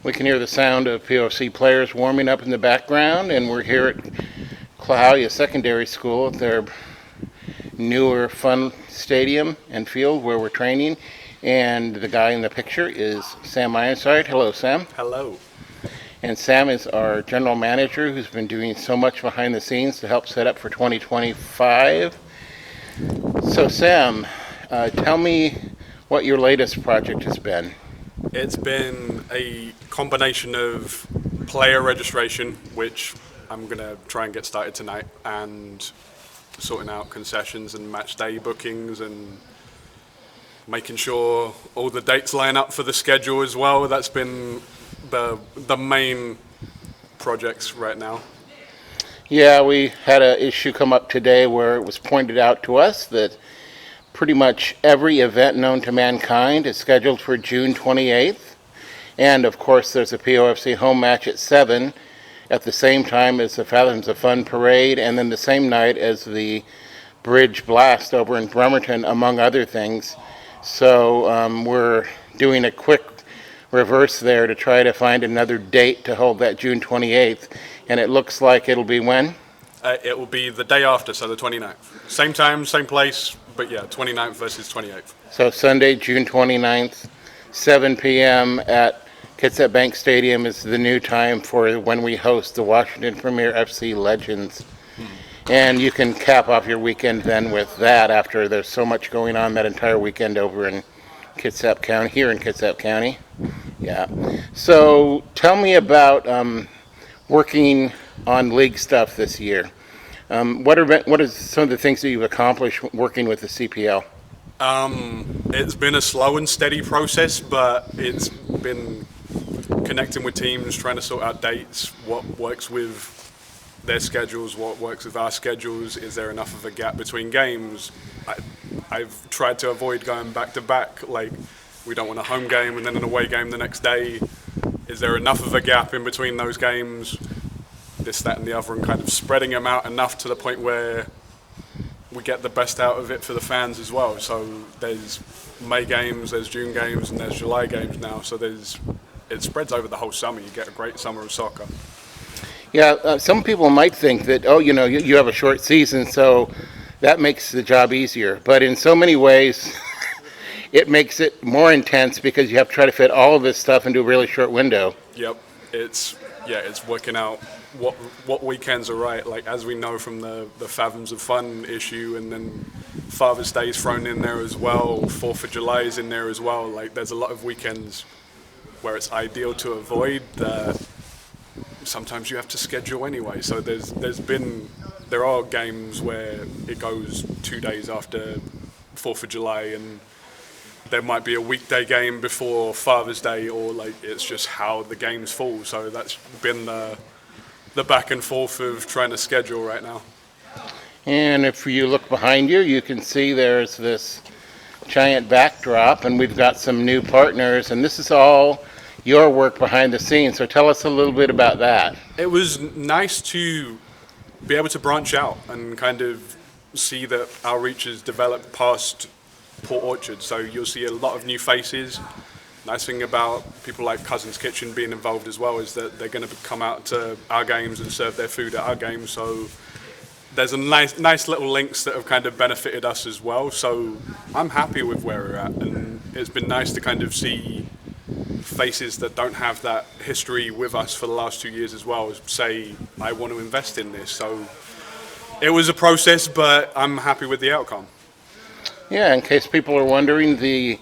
We can hear the sound of POFC players warming up in the background, and we're here at Clahalia Secondary School at their newer fun stadium and field where we're training. And the guy in the picture is Sam Ironside. Hello, Sam. Hello. And Sam is our general manager who's been doing so much behind the scenes to help set up for 2025. So Sam, tell me what your latest project has been. It's been a combination of player registration, which I'm going to try and get started tonight, and sorting out concessions and match day bookings and making sure all the dates line up for the schedule as well. That's been the main projects right now. Yeah, we had an issue come up today where it was pointed out to us that pretty much every event known to mankind is scheduled for June 28th. And of course, there's a POFC home match at 7 at the same time as the Fathoms of Fun parade, and then the same night as the Bridge Blast over in Bremerton, among other things. So we're doing a quick reverse there to try to find another date to hold that June 28th. And it looks like it'll be when? It will be the day after, so the 29th. Same time, same place, but yeah, 29th versus 28th. So Sunday, June 29th, 7 p.m. at Kitsap Bank Stadium is the new time for when we host the Washington Premier FC Legends. And you can cap off your weekend then with that after there's so much going on that entire weekend over in Kitsap County, here in Kitsap County. Yeah. So tell me about working on league stuff this year. What are some of the things that you've accomplished working with the CPL? It's been a slow and steady process, but it's been connecting with teams, trying to sort out dates, what works with their schedules, what works with our schedules. Is there enough of a gap between games? I've tried to avoid going back to back, like we don't want a home game and then an away game the next day. Is there enough of a gap in between those games? This, that, and the other, and kind of spreading them out enough to the point where we get the best out of it for the fans as well. So there's May games, there's June games, and there's July games now. So it spreads over the whole summer. You get a great summer of soccer. Yeah, some people might think that, you have a short season, so that makes the job easier. But in so many ways, it makes it more intense because you have to try to fit all of this stuff into a really short window. Yep, it's working out what weekends are right. Like, as we know from the Fathoms of Fun issue, and then Father's Day is thrown in there as well, 4th of July is in there as well. Like, there's a lot of weekends where it's ideal to avoid that sometimes you have to schedule anyway. So there are games where it goes 2 days after 4th of July, and there might be a weekday game before Father's Day, or like it's just how the games fall. So that's been the back and forth of trying to schedule right now. And if you look behind you, you can see there's this giant backdrop, and we've got some new partners, and this is all your work behind the scenes. So tell us a little bit about that. It was nice to be able to branch out and kind of see that our reach has developed past Port Orchard. So you'll see a lot of new faces. Nice thing about people like Cousin's Kitchen being involved as well is that they're going to come out to our games and serve their food at our games. So there's a nice little links that have kind of benefited us as well. So I'm happy with where we're at, and it's been nice to kind of see faces that don't have that history with us for the last 2 years as well say, I want to invest in this. So it was a process, but I'm happy with the outcome. Yeah, in case people are wondering, the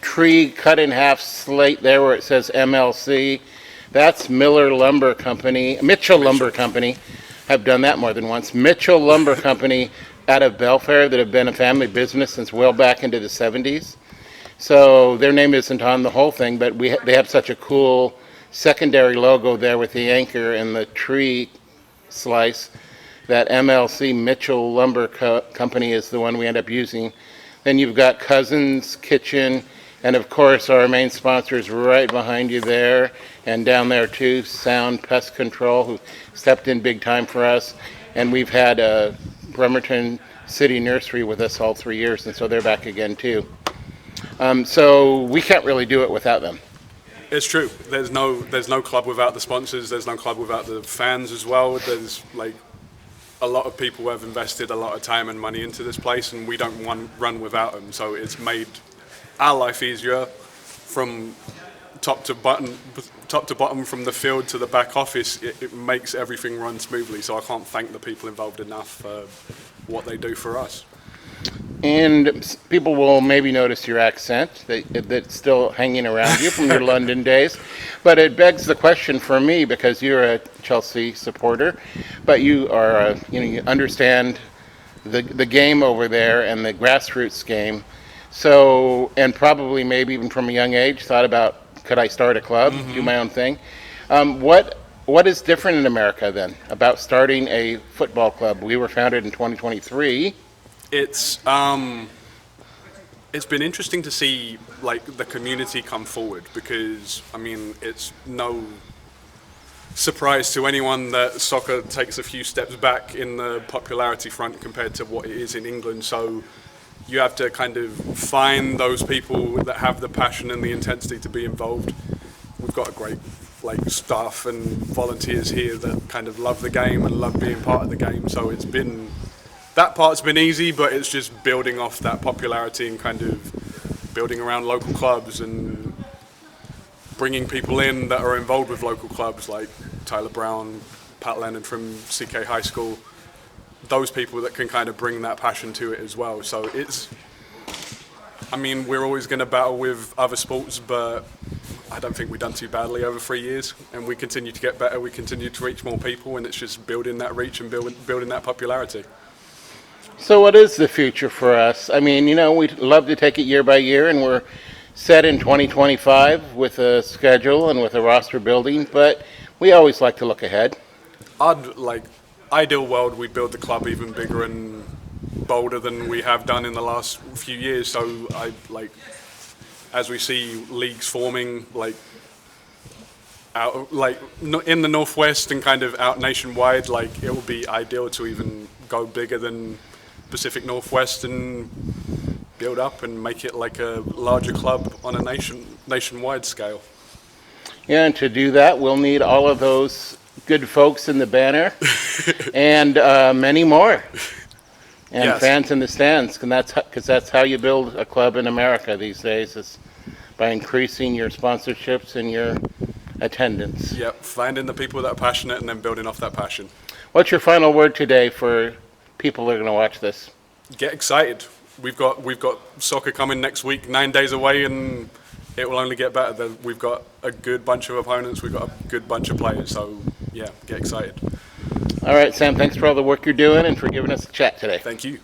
tree cut in half slate there where it says MLC, that's Mitchell Lumber Company. I've done that more than once. Mitchell Lumber Company out of Belfair that have been a family business since well back into the 70s. So their name isn't on the whole thing, but they have such a cool secondary logo there with the anchor and the tree slice that MLC Mitchell Lumber Company is the one we end up using. Then you've got Cousin's Kitchen, and of course our main sponsor is right behind you there, and down there too, Sound Pest Control, who stepped in big time for us. And we've had Bremerton City Nursery with us all 3 years, and so they're back again too. So we can't really do it without them. It's true. There's no club without the sponsors. There's no club without the fans as well. There's like a lot of people have invested a lot of time and money into this place, and we don't run without them. So it's made our life easier from top to bottom, from the field to the back office. It makes everything run smoothly. So I can't thank the people involved enough for what they do for us. And people will maybe notice your accent that's still hanging around you from your London days. But it begs the question for me, because you're a Chelsea supporter, but you are, you understand the game over there and the grassroots game. So, and probably maybe even from a young age thought about, could I start a club, do my own thing? What is different in America then about starting a football club? We were founded in 2023. It's been interesting to see like the community come forward, because I mean it's no surprise to anyone that soccer takes a few steps back in the popularity front compared to what it is in England. So you have to kind of find those people that have the passion and the intensity to be involved. We've got a great like staff and volunteers here that kind of love the game and love being part of the game. So that part's been easy, but it's just building off that popularity and kind of building around local clubs and bringing people in that are involved with local clubs like Tyler Brown, Pat Leonard from CK High School, those people that can kind of bring that passion to it as well. So I mean, we're always going to battle with other sports, but I don't think we've done too badly over 3 years, and we continue to get better, we continue to reach more people, and it's just building that reach and building that popularity. So what is the future for us? I mean, we'd love to take it year by year, and we're set in 2025 with a schedule and with a roster building, but we always like to look ahead. Ideal world, we'd build the club even bigger and bolder than we have done in the last few years. So as we see leagues forming, out in the northwest and kind of out nationwide, it would be ideal to even go bigger than Pacific Northwest and build up and make it like a larger club on a nationwide scale. Yeah, and to do that, we'll need all of those good folks in the banner and many more. And yes. Fans in the stands, because that's how you build a club in America these days, is by increasing your sponsorships and your attendance. Yep, finding the people that are passionate and then building off that passion. What's your final word today for people that are going to watch this? Get excited. We've got soccer coming next week, 9 days away, and it will only get better. We've got a good bunch of opponents. We've got a good bunch of players. So, yeah, get excited. All right, Sam, thanks for all the work you're doing and for giving us a chat today. Thank you.